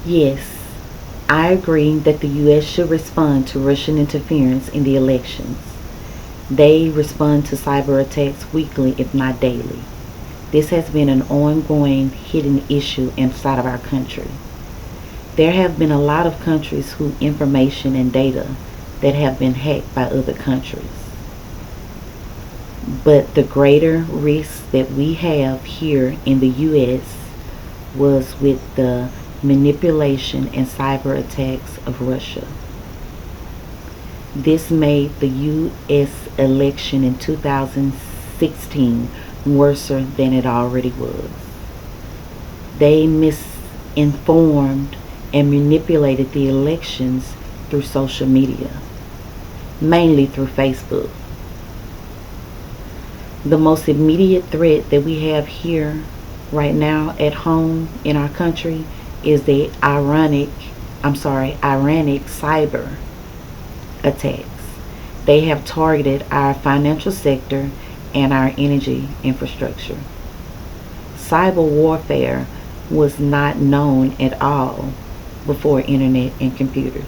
Yes, I agree that the U.S. should respond to Russian interference in the elections. They respond to cyber attacks weekly, if not daily. This has been an ongoing hidden issue inside of our country. There have been a lot of countries whose information and data that have been hacked by other countries. But the greater risk that we have here in the US was with the manipulation and cyber attacks of Russia. This made the US election in 2016 worse than it already was. They misinformed and manipulated the elections through social media, mainly through Facebook. The most immediate threat that we have here right now at home in our country is the Iranic cyber attacks. They have targeted our financial sector and our energy infrastructure. Cyber warfare was not known at all before internet and computers.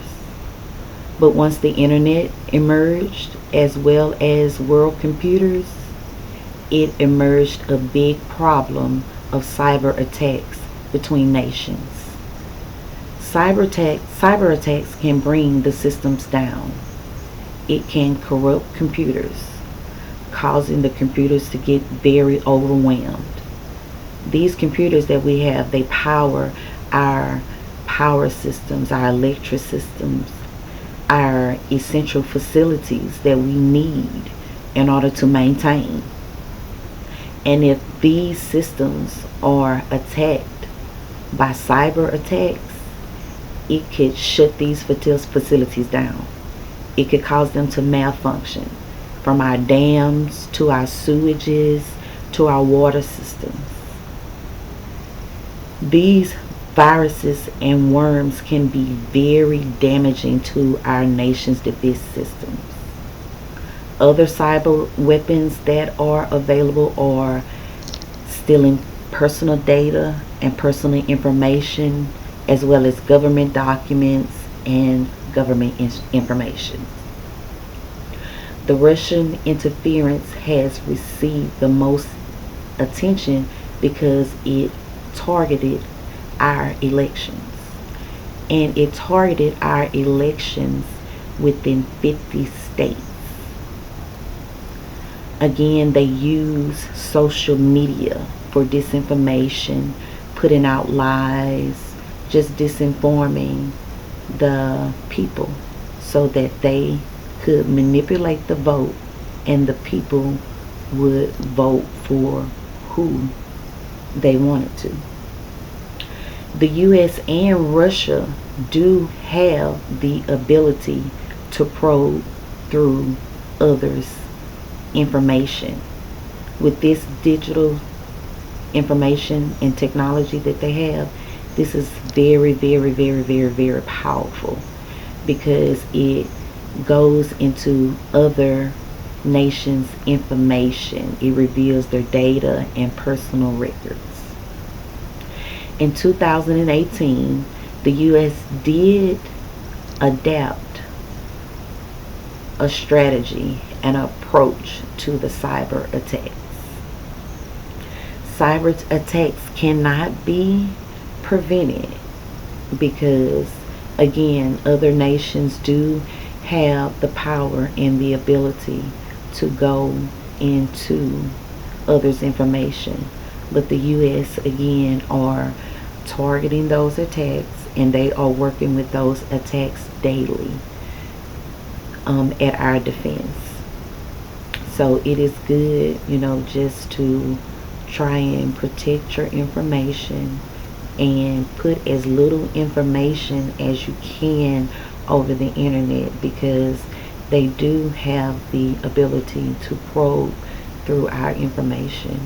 But once the internet emerged, as well as world computers, it emerged a big problem of cyber attacks between nations. Cyber attacks can bring the systems down. It can corrupt computers, causing the computers to get very overwhelmed. These computers that we have, they power our power systems, our electric systems, our essential facilities that we need in order to maintain. And if these systems are attacked by cyber attacks, it could shut these facilities down. It could cause them to malfunction, from our dams to our sewages to our water systems. These viruses and worms can be very damaging to our nation's defense systems. Other cyber weapons that are available are stealing personal data and personal information, as well as government documents and government information. The Russian interference has received the most attention because it targeted our elections. And it targeted our elections within 50 states. Again, they use social media for disinformation, putting out lies, just disinforming the people so that they could manipulate the vote and the people would vote for who they wanted to. The US and Russia do have the ability to probe through others' information. With this digital information and technology that they have, this is very, very, very, very, very powerful because it goes into other nations' information. It reveals their data and personal records. In 2018, the US did adapt a strategy and approach to the cyber attacks. Cyber attacks cannot be prevented because, again, other nations do have the power and the ability to go into others' information. But the US, again, are targeting those attacks and they are working with those attacks daily at our defense. So it is good, just to try and protect your information and put as little information as you can over the internet because they do have the ability to probe through our information.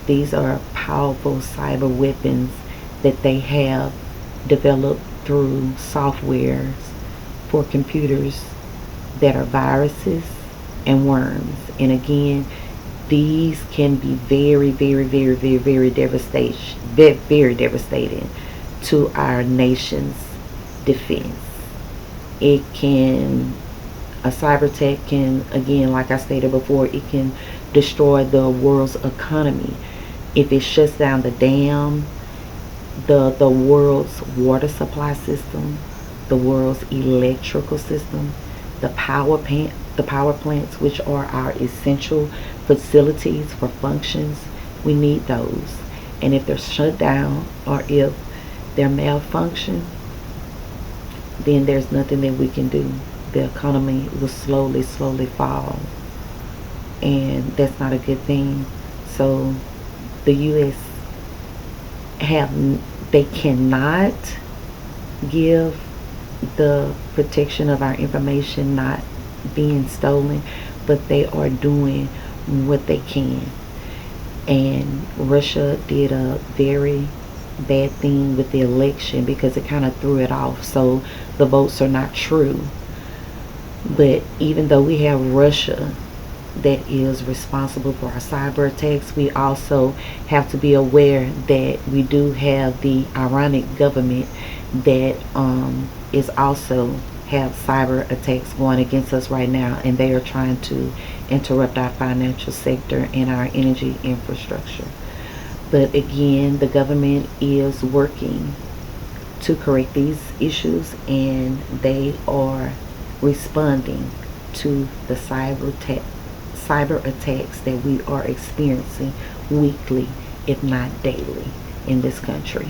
These are powerful cyber weapons that they have developed through softwares for computers that are viruses and worms. And again, these can be very, very, very, very, very devastating to our nation's defense. It can, a cyber attack can, again, like I stated before, it can destroy the world's economy. If it shuts down the dam, the world's water supply system, the world's electrical system, the power plants, which are our essential facilities for functions, we need those. And if they're shut down or if they're malfunction, then there's nothing that we can do. The economy will slowly fall, and that's not a good thing. So the U.S. have they cannot give the protection of our information not being stolen, but they are doing what they can. And Russia did a very bad thing with the election because it kind of threw it off. So the votes are not true. But even though we have Russia that is responsible for our cyber attacks, we also have to be aware that we do have the Iranic government that is also have cyber attacks going against us right now, and they are trying to interrupt our financial sector and our energy infrastructure. But again, the government is working to correct these issues, and they are responding to the cyber attacks that we are experiencing weekly, if not daily, in this country.